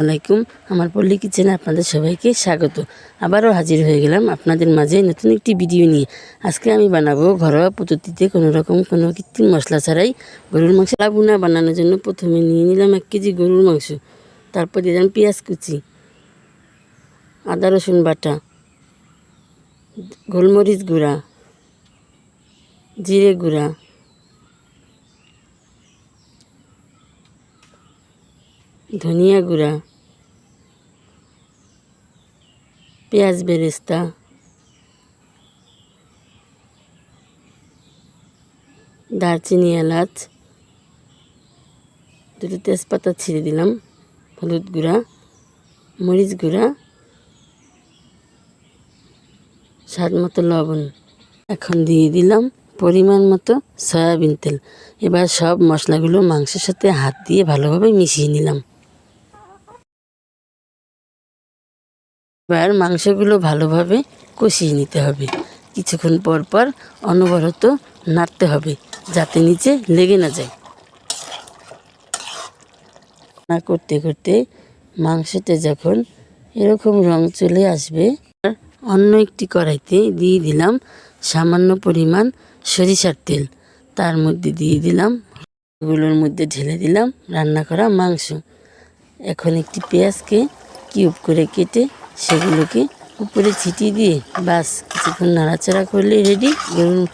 আসসালামাইকুম, আমার পল্লী কিচেনে আপনাদের সবাইকে স্বাগত। আবারও হাজির হয়ে গেলাম আপনাদের মাঝে নতুন একটি ভিডিও নিয়ে। আজকে আমি বানাবো ঘরোয়া পদ্ধতিতে কোনো কৃত্রিম মশলা ছাড়াই গরুর মাংস। ভুনা বানানোর জন্য প্রথমে নিয়ে নিলাম 1 কেজি গরুর মাংস। তারপর দিলাম পেঁয়াজ কুচি, আদা রসুন বাটা, গোলমরিচ গুঁড়া, জিরে গুঁড়া, ধনিয়া গুঁড়া, পেঁয়াজ বেরেস্তা, দারচিনি, এলাচ, 2টো তেজপাতা ছিঁড়ে দিলাম, হলুদ গুঁড়া, মরিচ গুঁড়া, স্বাদ মতো লবণ। এখন দিয়ে দিলাম পরিমাণ মতো সয়াবিন তেল। এবার সব মশলাগুলো মাংসের সাথে হাত দিয়ে ভালোভাবে মিশিয়ে নিলাম। এবার মাংসগুলো ভালোভাবে কষিয়ে নিতে হবে। কিছুক্ষণ পর পর অনবরত নাড়তে হবে যাতে নিচে লেগে না যায়। না করতে করতে মাংসতে যখন এরকম রং চলে আসবে, অন্য একটি কড়াইতে দিয়ে দিলাম সামান্য পরিমাণ সরিষার তেল। তার মধ্যে দিয়ে দিলাম, এগুলোর মধ্যে ঢেলে দিলাম রান্না করা মাংস। এখন একটি পেঁয়াজকে কিউব করে কেটে সেগুলোকে উপরে ছিটিয়ে দিয়ে বাস কিছুক্ষণ নাড়াচাড়া করলে রেডি গরুর